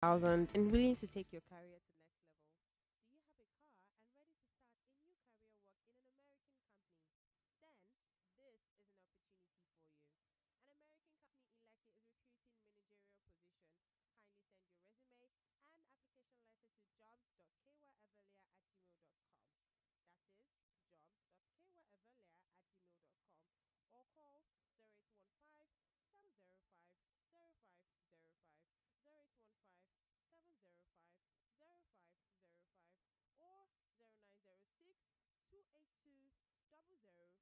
thousand and willing to take your career to next level? Do you have a car and ready to start a new career work in an American company? Then this is an opportunity for you. An American company in Lekki is recruiting managerial position. Kindly send your resume and application letter to jobs.kwevelia@gmail.com. That is jobs.kwevelia@gmail.com or call 0815 705 0505 0815 705 0505 or 0906 282 0052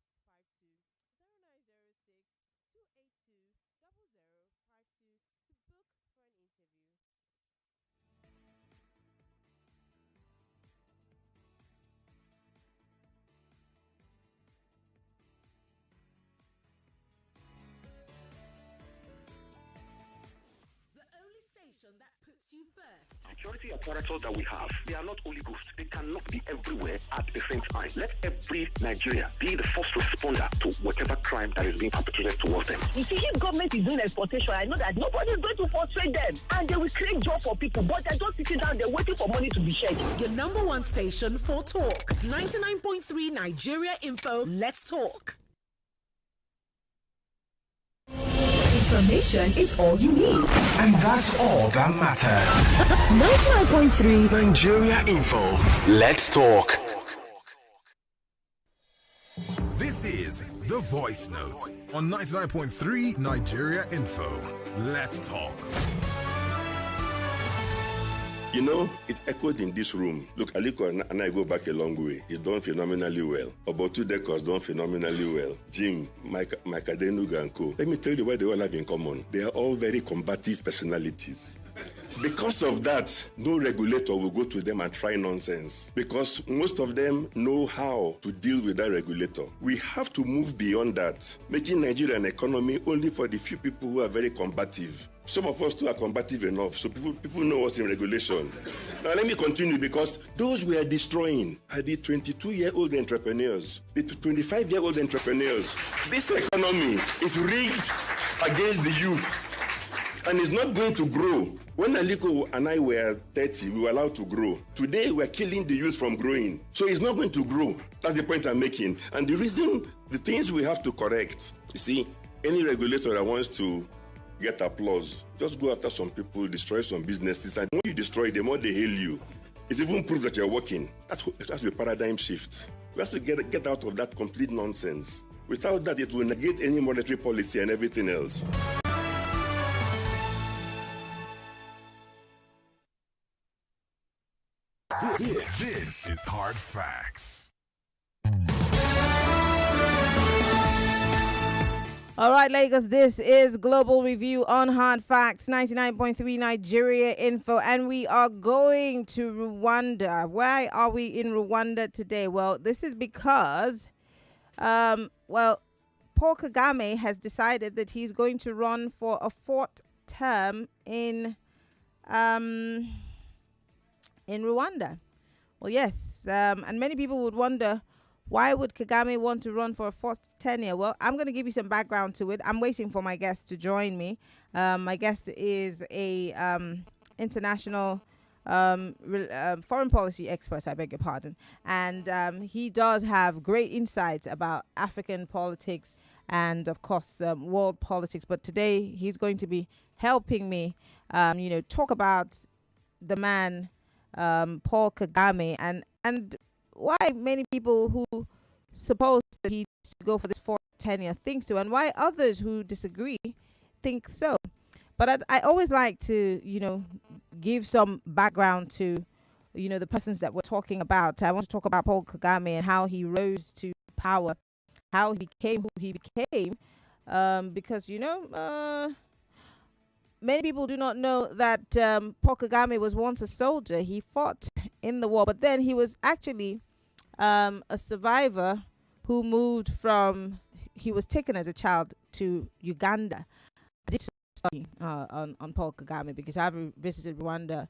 0906 282 0052 to book for an interview. The only station that puts you first. Security apparatus that we have, they are not Holy Ghost. They cannot be everywhere at the same time. Let every Nigeria be the first responder to whatever crime that is being perpetrated towards them. You see, if government is doing exportation, I know that nobody is going to frustrate them. And they will create job for people, but they're just sitting down, they're waiting for money to be shared. Your number one station for talk. 99.3 Nigeria Info. Let's talk. Information is all you need. And that's all that matters. 99.3 Nigeria Info. Let's talk. This is The Voice Note on 99.3 Nigeria Info. Let's talk. You know, it echoed in this room. Look, Aliko and I go back a long way. He's done phenomenally well. About 2 decades done phenomenally well. Jim, Mike Adenuga and co. Let me tell you what they all have in common. They are all very combative personalities. Because of that, no regulator will go to them and try nonsense. Because most of them know how to deal with that regulator. We have to move beyond that, making Nigeria an economy only for the few people who are very combative. Some of us too are combative enough, so people know what's in regulation. Now let me continue, because those we are destroying are the 22-year-old entrepreneurs, the 25-year-old entrepreneurs. This economy is rigged against the youth. And it's not going to grow. When Aliko and I were 30, we were allowed to grow. Today, we're killing the youth from growing. So it's not going to grow. That's the point I'm making. And the reason, the things we have to correct, you see, any regulator that wants to get applause, just go after some people, destroy some businesses, and when you destroy them, more they hail you. It's even proof that you're working. That's a paradigm shift. We have to get out of that complete nonsense. Without that, it will negate any monetary policy and everything else. This is Hard Facts. All right, Lagos, this is Global Review on Hard Facts, 99.3 Nigeria Info, and we are going to Rwanda. Why are we in Rwanda today? Well, this is because, Paul Kegame has decided that he's going to run for a fourth term in Rwanda. Well, yes, and many people would wonder, why would Kagame want to run for a fourth tenure? Well, I'm going to give you some background to it. I'm waiting for my guest to join me. My guest is a international foreign policy expert, I beg your pardon. And he does have great insights about African politics and, of course, world politics. But today, he's going to be helping me, talk about the man, Paul Kagame, and why many people who suppose that he needs to go for this fourth tenure think so, and why others who disagree think so. But I always like to, give some background to, the persons that we're talking about. I want to talk about Paul Kagame and how he rose to power, how he became who he became, because, many people do not know that Paul Kagame was once a soldier. He fought in the war, but then he was actually a survivor who moved he was taken as a child to Uganda. I did study on Paul Kagame because I've visited Rwanda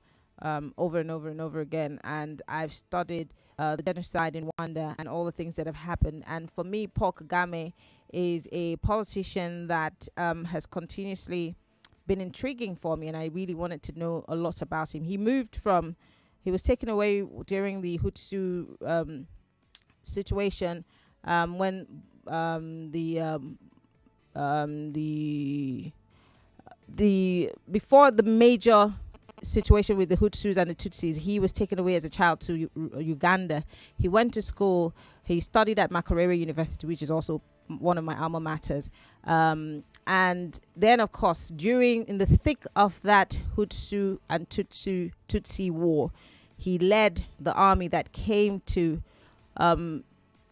over and over and over again, and I've studied the genocide in Rwanda and all the things that have happened. And for me, Paul Kagame is a politician that has continuously been intriguing for me, and I really wanted to know a lot about him. He was taken away during the Hutsu situation when the before the major situation with the Hutsus and the Tutsis. He was taken away as a child to Uganda. He went to school. He studied at Makerere University, which is also one of my alma maters. And then, of course, in the thick of that Hutsu and Tutsi war, he led the army that came to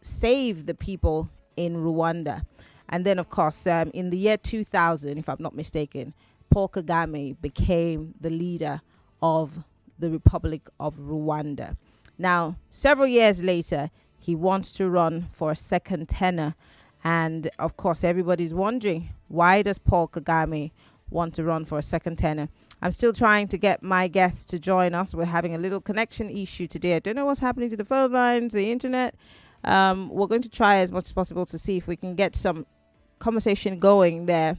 save the people in Rwanda. And then, of course, in the year 2000, if I'm not mistaken, Paul Kagame became the leader of the Republic of Rwanda. Now, several years later, he wants to run for a second tenure. And, of course, everybody's wondering, why does Paul Kagame want to run for a second tenure? I'm still trying to get my guests to join us. We're having a little connection issue today. I don't know what's happening to the phone lines, the internet. We're going to try as much as possible to see if we can get some conversation going there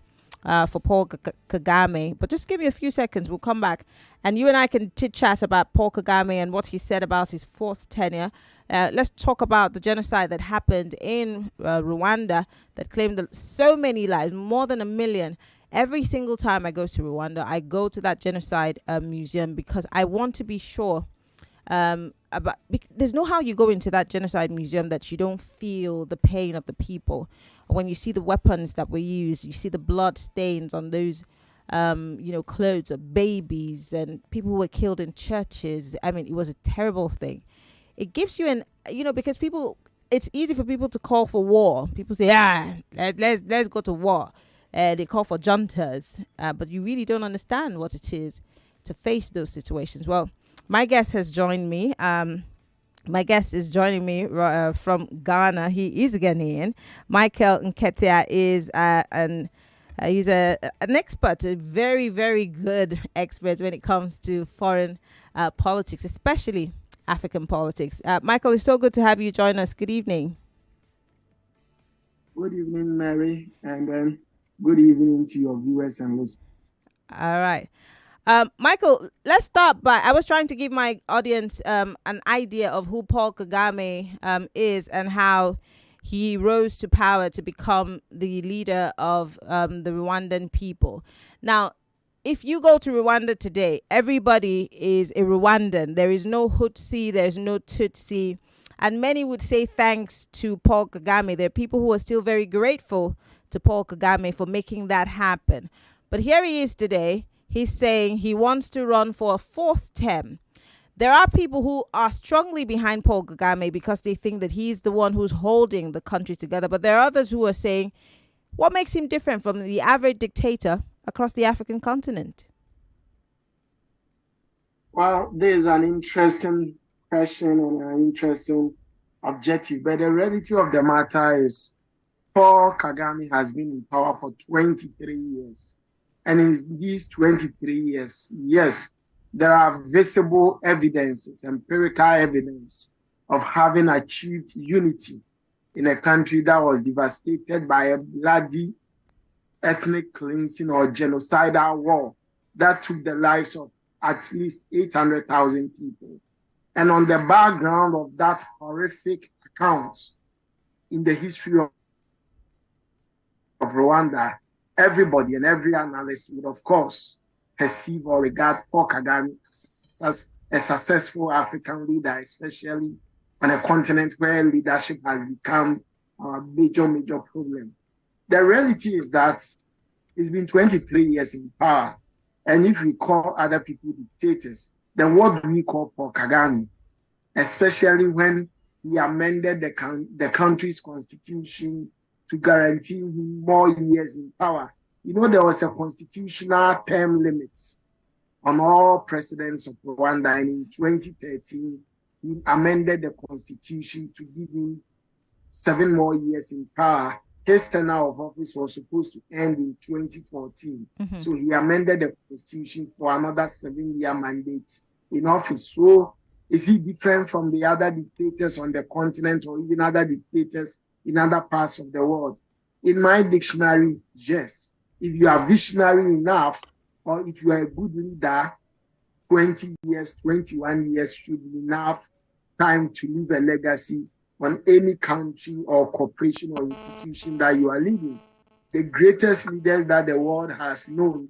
for Paul Kagame. But just give me a few seconds. We'll come back and you and I can chit-chat about Paul Kagame and what he said about his fourth tenure. Let's talk about the genocide that happened in Rwanda that claimed so many lives, more than 1 million. Every single time I go to Rwanda, I go to that genocide museum because I want to be sure there's no how you go into that genocide museum that you don't feel the pain of the people. When you see the weapons that were used, you see the blood stains on those clothes of babies and people who were killed in churches. I mean, it was a terrible thing. It gives you because it's easy for people to call for war. People say, let's go to war. They call for juntas, but you really don't understand what it is to face those situations. Well, my guest has joined me. My guest is joining me from Ghana. He is Ghanaian. Michael Nketiah is he's an expert, a very, very good expert when it comes to foreign politics, especially African politics. Michael, it's so good to have you join us. Good evening. Good evening, Mary, and then good evening to your viewers and listeners. All right. Michael, let's start by, I was trying to give my audience an idea of who Paul Kagame is and how he rose to power to become the leader of the Rwandan people. Now, if you go to Rwanda today, everybody is a Rwandan. There is no Hutsi, there's no Tutsi. And many would say thanks to Paul Kagame. There are people who are still very grateful to Paul Kagame for making that happen. But here he is today. He's saying he wants to run for a fourth term. There are people who are strongly behind Paul Kagame because they think that he's the one who's holding the country together. But there are others who are saying, what makes him different from the average dictator across the African continent? Well, there's an interesting question and an interesting objective. But the reality of the matter is Paul Kagame has been in power for 23 years. And in these 23 years, yes, there are visible evidences, empirical evidence of having achieved unity in a country that was devastated by a bloody ethnic cleansing or genocidal war that took the lives of at least 800,000 people. And on the background of that horrific account in the history of Rwanda, everybody and every analyst would, of course, perceive or regard Paul Kagame as a successful African leader, especially on a continent where leadership has become a major problem. The reality is that it's been 23 years in power. And if we call other people dictators, then what do we call Paul Kagame? Especially when he amended the country's constitution to guarantee him more years in power. You know, there was a constitutional term limit on all presidents of Rwanda, and in 2013, he amended the constitution to give him 7 more years in power. His tenure of office was supposed to end in 2014. Mm-hmm. So he amended the constitution for another 7-year mandate in office. So is he different from the other dictators on the continent or even other dictators in other parts of the world? In my dictionary, yes. If you are visionary enough or if you are a good leader, 20 years, 21 years should be enough time to leave a legacy on any country or corporation or institution that you are leading. The greatest leaders that the world has known,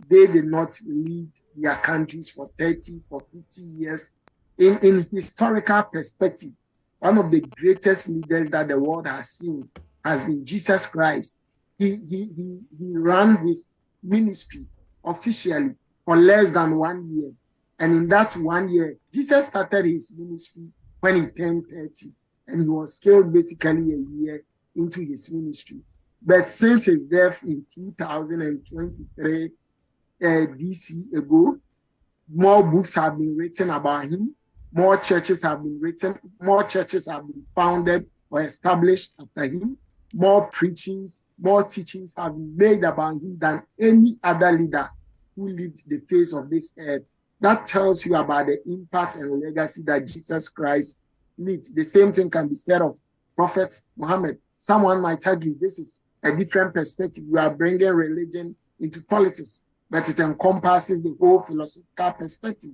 they did not lead their countries for 30, for 50 years. In historical perspective, one of the greatest leaders that the world has seen has been Jesus Christ. He ran his ministry officially for less than 1 year. And in that 1 year, Jesus started his ministry when he turned 30. And he was killed basically a year into his ministry. But since his death in 2023 DC ago, more books have been written about him. More churches have been written. More churches have been founded or established after him. More preachings, more teachings have been made about him than any other leader who lived the face of this earth. That tells you about the impact and legacy that Jesus Christ left. The same thing can be said of Prophet Muhammad. Someone might argue this is a different perspective. You are bringing religion into politics, but it encompasses the whole philosophical perspective.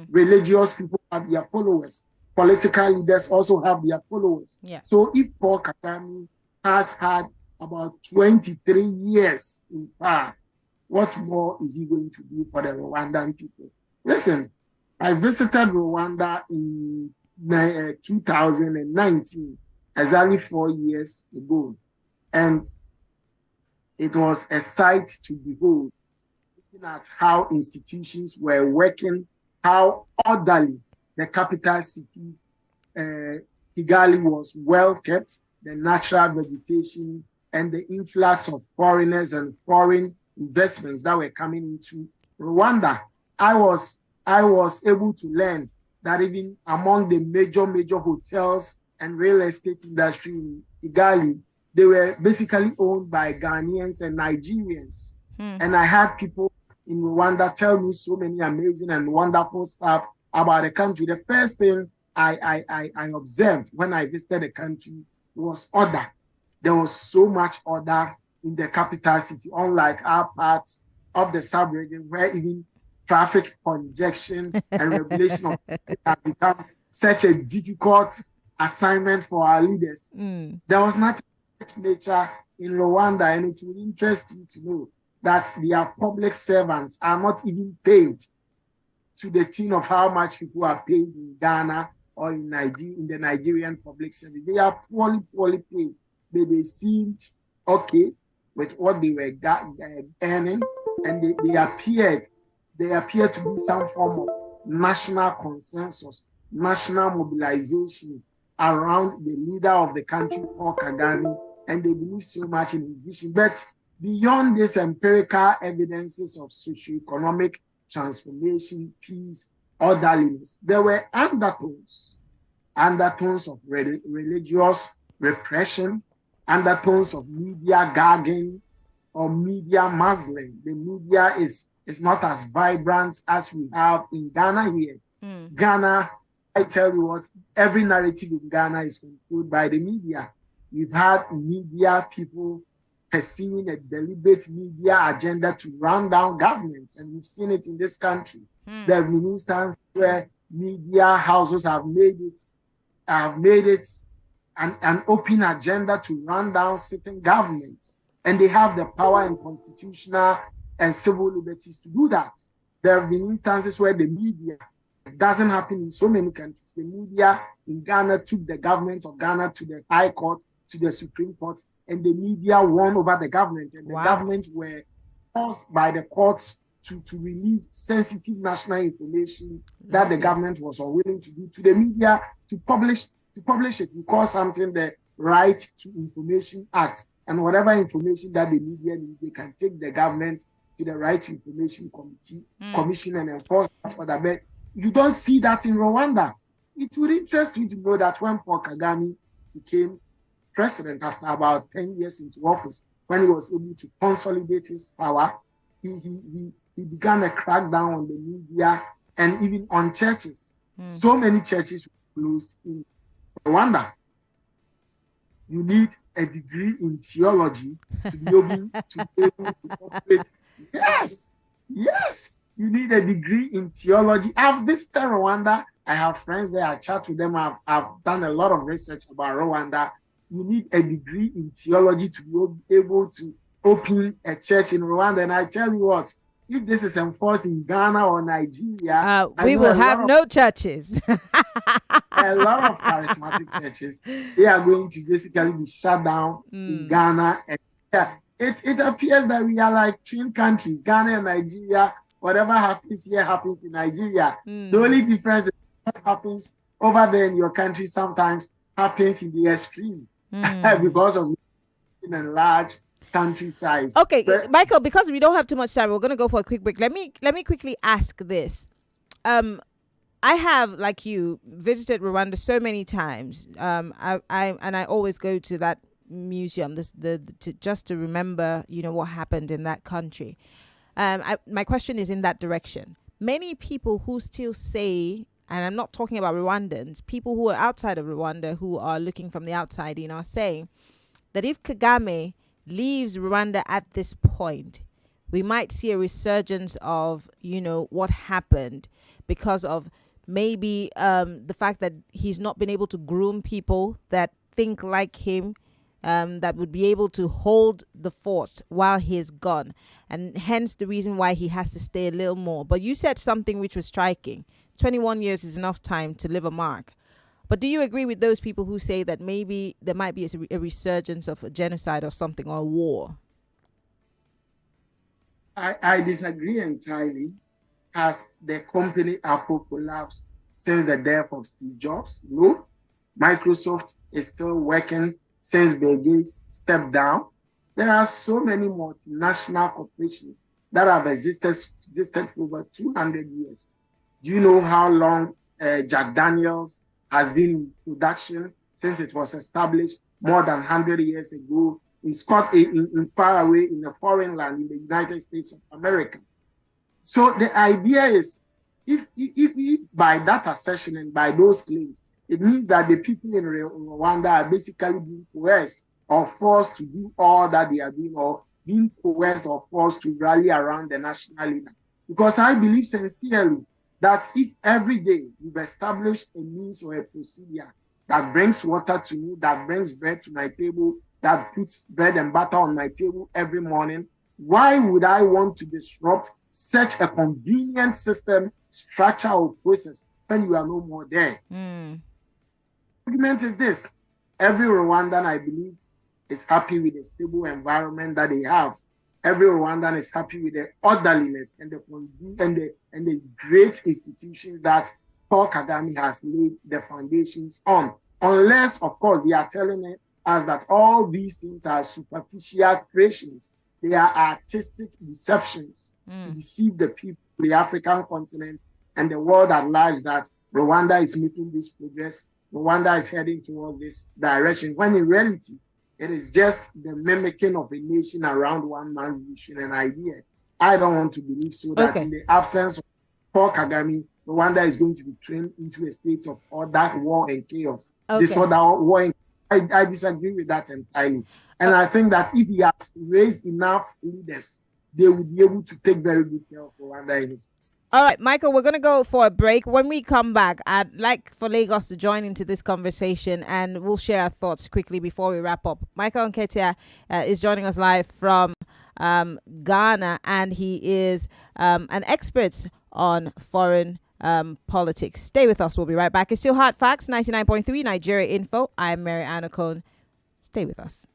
Religious people have their followers. Political leaders also have their followers. Yeah. So if Paul Kagame has had about 23 years in power, what more is he going to do for the Rwandan people? Listen, I visited Rwanda in 2019, exactly 4 years ago, and it was a sight to behold, looking at how institutions were working, how orderly the capital city, Kigali, was well kept, the natural vegetation, and the influx of foreigners and foreign investments that were coming into Rwanda. I was able to learn that even among the major hotels and real estate industry in Kigali, they were basically owned by Ghanaians and Nigerians. And I had people in Rwanda tell me so many amazing and wonderful stuff about the country. The first thing I observed when I visited the country was order. There was so much order in the capital city, unlike our parts of the sub-region where even traffic congestion and regulation of has become such a difficult assignment for our leaders. There was not such nature in Rwanda, and it will interest you to know that their public servants are not even paid to the tune of how much people are paid in Ghana or in Nigeria, in the Nigerian public service. They are poorly paid, but they seemed okay with what they were earning, and they appeared to be some form of national consensus, national mobilization around the leader of the country, Paul Kagame, and they believe so much in his vision. But beyond these empirical evidences of socioeconomic transformation, peace, orderliness, there were undertones of religious repression, undertones of media gagging or media muzzling. The media is not as vibrant as we have in Ghana here. Ghana, I tell you what, every narrative in Ghana is controlled by the media. We've had media people pursuing a deliberate media agenda to run down governments, and we've seen it in this country. There have been instances where media houses have made it an open agenda to run down sitting governments, and they have the power and constitutional and civil liberties to do that. There have been instances where the media, it doesn't happen in so many countries. The media in Ghana took the government of Ghana to the High Court, to the Supreme Court, and the media won over the government. And the government were forced by the courts to release sensitive national information that the government was unwilling to do to the media to publish it. We call something the Right to Information Act. And whatever information that the media need, they can take the government to the Right to Information Commission and enforce that order. But you don't see that in Rwanda. It would interest you to know that when Paul Kagame became president after about 10 years into office, when he was able to consolidate his power, he began a crackdown on the media and even on churches. So many churches were closed in Rwanda. You need a degree in theology to be able to operate. Yes, Yes, you need a degree in theology. I've visited Rwanda. I have friends there. I chat with them. I've done a lot of research about Rwanda. You need a degree in theology to be able to open a church in Rwanda. And I tell you what, if this is enforced in Ghana or Nigeria, I We know will have no churches. a lot of charismatic churches, they are going to basically be shut down in Ghana. And yeah, it appears that we are like twin countries, Ghana and Nigeria. Whatever happens here happens in Nigeria. The only difference is what happens over there in your country sometimes happens in the extreme because of large country size. Okay, Michael, because we don't have too much time, we're going to go for a quick break. Let me quickly ask this. I have, like you, visited Rwanda so many times. I always go to that museum just to remember, what happened in that country. My question is in that direction. Many people who still say, and I'm not talking about Rwandans, people who are outside of Rwanda who are looking from the outside, are saying that if Kagame leaves Rwanda at this point, we might see a resurgence of, what happened because of maybe the fact that he's not been able to groom people that think like him, that would be able to hold the fort while he's gone. And hence the reason why he has to stay a little more. But you said something which was striking. 21 years is enough time to leave a mark. But do you agree with those people who say that maybe there might be a resurgence of a genocide or something, or a war? I disagree entirely. Has the company Apple collapsed since the death of Steve Jobs? No. Microsoft is still working since Bill Gates stepped down. There are so many multinational corporations that have existed for over 200 years. Do you know how long Jack Daniels has been in production since it was established more than 100 years ago in far away in a foreign land in the United States of America? So the idea is, if by that assertion and by those claims, it means that the people in Rwanda are basically being coerced or forced to do all that they are doing, or being coerced or forced to rally around the national leader. Because I believe sincerely that if every day you've established a means or a procedure that brings water to me, that brings bread to my table, that puts bread and butter on my table every morning, why would I want to disrupt such a convenient system, structure, or process when you are no more there? The argument is this: every Rwandan, I believe, is happy with the stable environment that they have. Every Rwandan is happy with the orderliness and the great institutions that Paul Kagame has laid the foundations on. Unless, of course, they are telling us that all these things are superficial creations. They are artistic deceptions to deceive the people, the African continent, and the world at large, that Rwanda is making this progress. Rwanda is heading towards this direction, when in reality, it is just the mimicking of a nation around one man's vision and idea. I don't want to believe so that in the absence of Paul Kagame, Rwanda is going to be trained into a state of order, war, and chaos. Disorder, war, and I disagree with that entirely. And I think that if he has raised enough leaders, they will be able to take very good care of Rwanda in his case. All right, Michael, we're going to go for a break. When we come back, I'd like for Lagos to join into this conversation, and we'll share our thoughts quickly before we wrap up. Michael Nketiah is joining us live from Ghana, and he is an expert on foreign politics. Stay with us. We'll be right back. It's still Hard Facts, 99.3 Nigeria Info. I'm Mary Okon. Stay with us.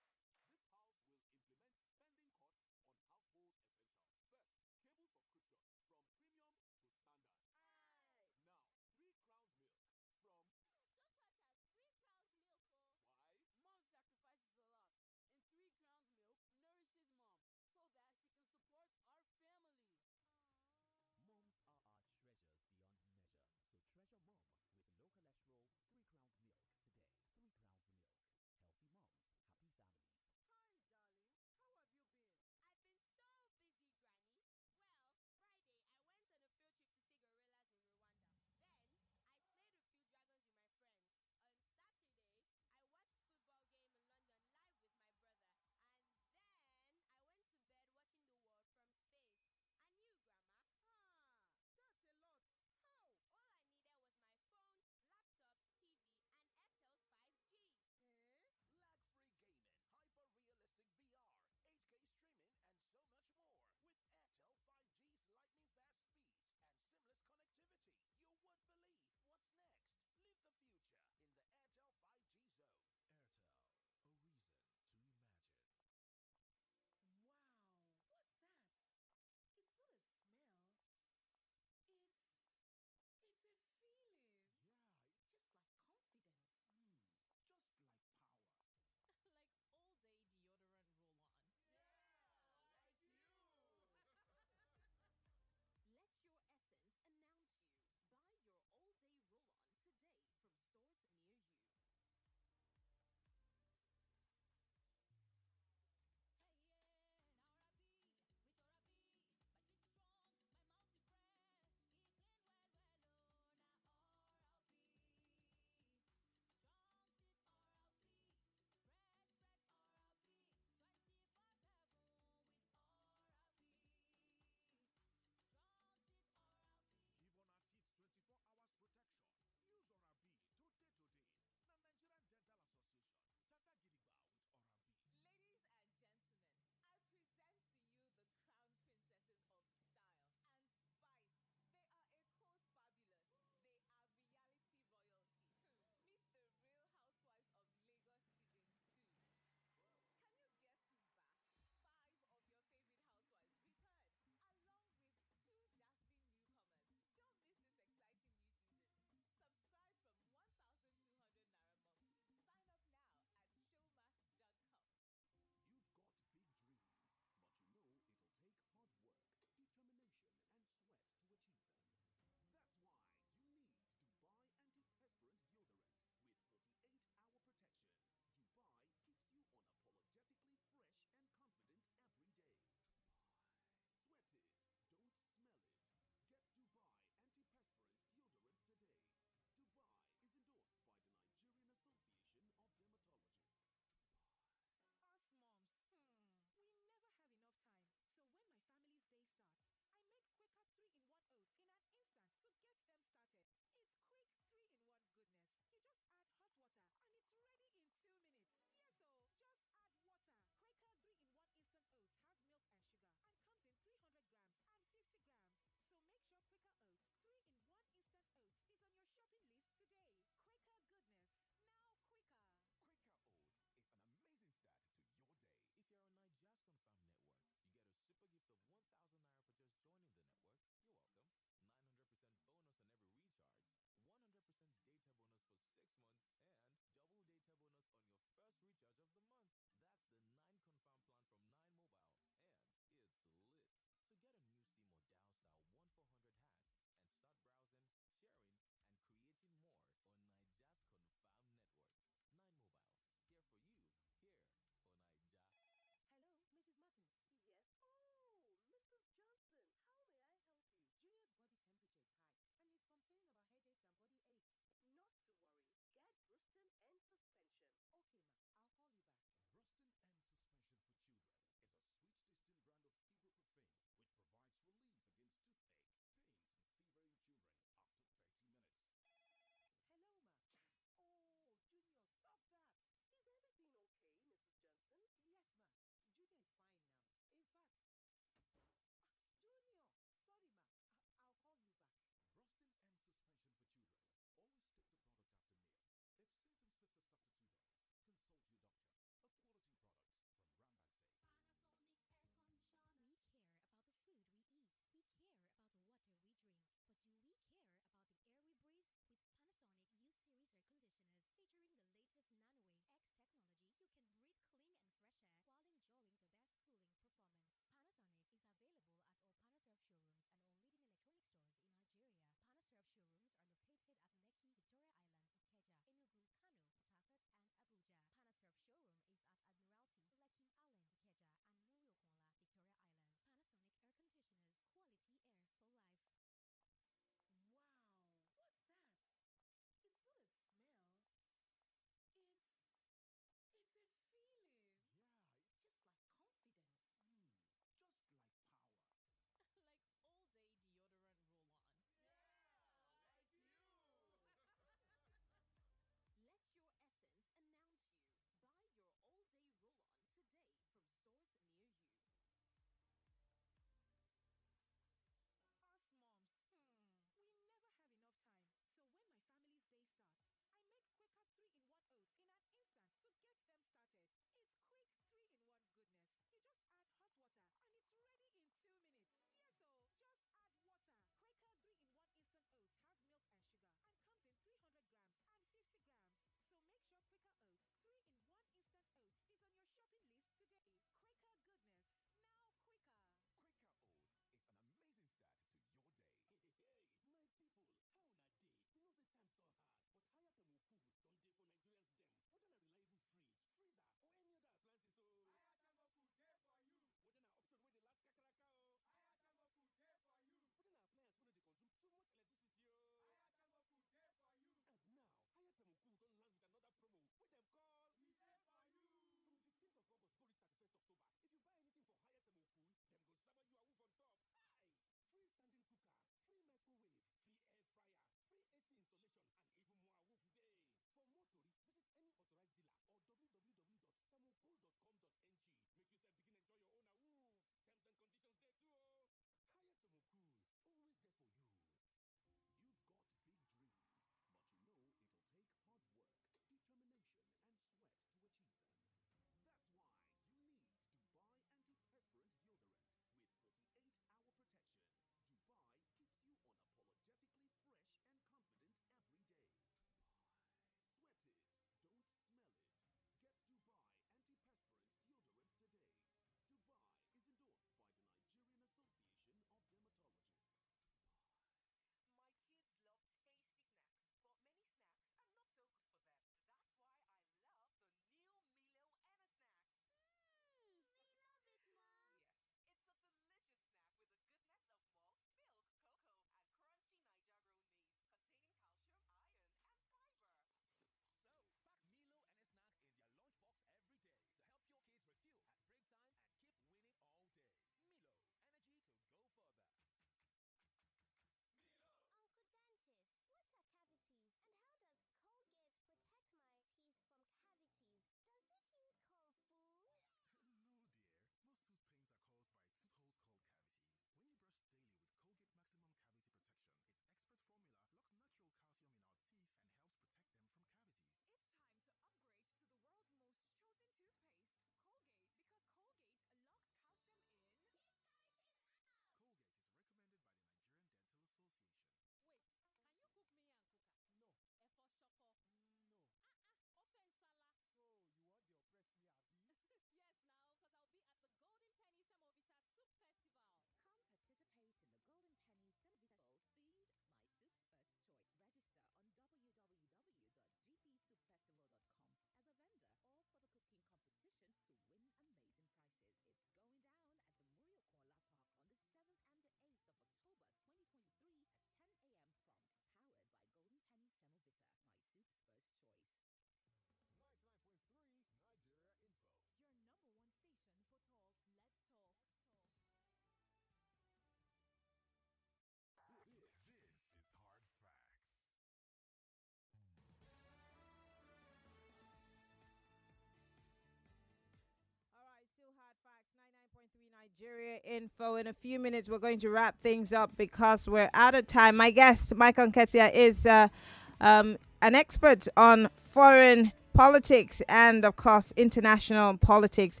Nigeria info. In a few minutes, we're going to wrap things up because we're out of time. My guest, Michael Nketiah, is an expert on foreign politics and, of course, international politics.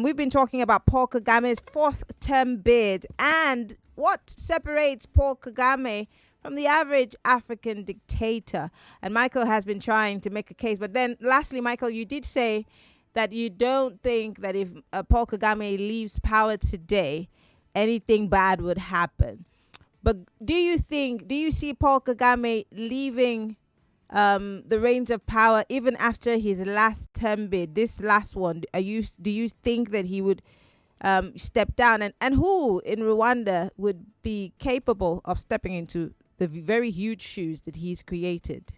We've been talking about Paul Kagame's fourth term bid and what separates Paul Kagame from the average African dictator. And Michael has been trying to make a case. But then, lastly, Michael, you did say that you don't think that if Paul Kagame leaves power today, anything bad would happen. But do you see Paul Kagame leaving the reins of power even after his last term bid, this last one? Do you think that he would step down? And who in Rwanda would be capable of stepping into the very huge shoes that he's created?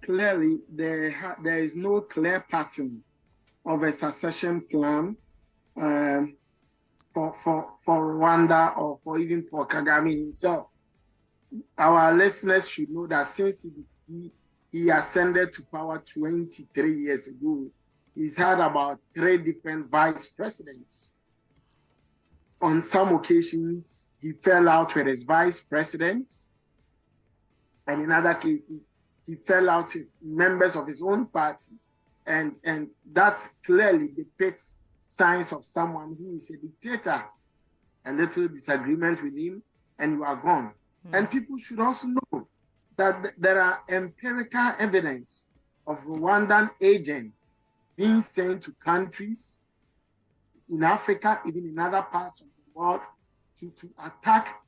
Clearly, there is no clear pattern of a succession plan for Rwanda or for even Paul Kagame himself. Our listeners should know that since he ascended to power 23 years ago, he's had about 3 different vice presidents. On some occasions, he fell out with his vice presidents, and in other cases, he fell out with members of his own party, and that clearly depicts signs of someone who is a dictator. A little disagreement with him, and you are gone. And people should also know that there are empirical evidence of Rwandan agents being sent to countries in Africa, even in other parts of the world, to attack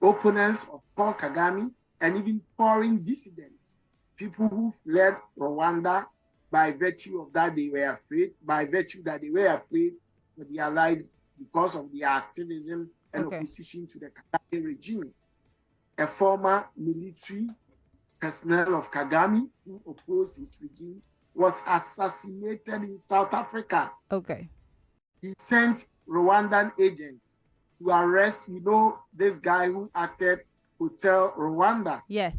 opponents of Paul Kagame, and even foreign dissidents, people who fled Rwanda by virtue of that they were afraid, for their lives because of their activism and opposition to the Kagame regime. A former military personnel of Kagame who opposed his regime was assassinated in South Africa. He sent Rwandan agents to arrest, this guy who acted Hotel Rwanda. Yes.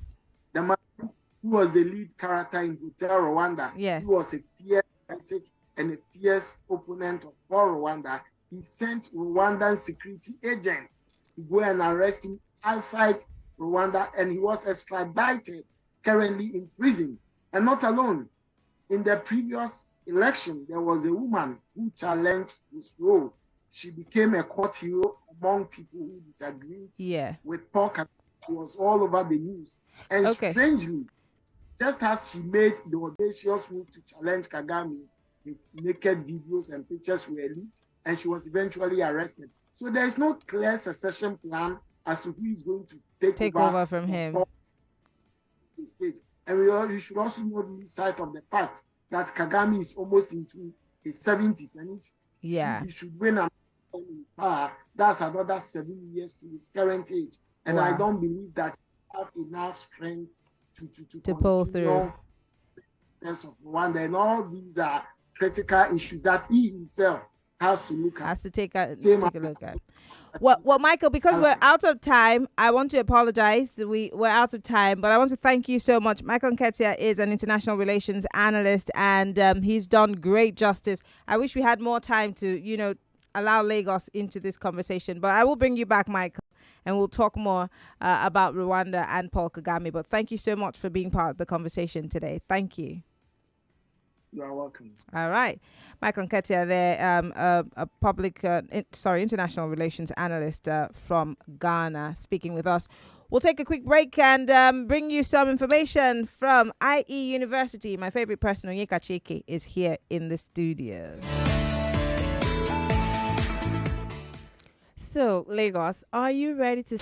The man who was the lead character in Hotel Rwanda. Yes. He was a fierce critic and a fierce opponent of Paul Rwanda. He sent Rwandan security agents to go and arrest him outside Rwanda, and he was extradited, currently in prison. And not alone. In the previous election, there was a woman who challenged his role. She became a court hero among people who disagreed with Paul Kagame. She was all over the news. And strangely, just as she made the audacious move to challenge Kagame, his naked videos and pictures were leaked, and she was eventually arrested. So there is no clear succession plan as to who is going to take over from him. And we should also not lose sight of the fact that Kagame is almost into his 70s, and if he should win an in power, that's another 7 years to his current age. And I don't believe that he have enough strength to pull through. Of Rwanda, and all these are critical issues that he himself has to look at. Has to take a look at. Well, Michael, because we're out of time, I want to apologize. We're out of time, but I want to thank you so much. Michael Nketiah is an international relations analyst, and he's done great justice. I wish we had more time to, allow Lagos into this conversation, but I will bring you back, Michael, and we'll talk more about Rwanda and Paul Kagame. But thank you so much for being part of the conversation today. Thank you. You are welcome. All right. Michael Nketiah there, international relations analyst from Ghana, speaking with us. We'll take a quick break and bring you some information from IE University. My favorite person, Onyeka Chike, is here in the studio. So, Lagos, are you ready to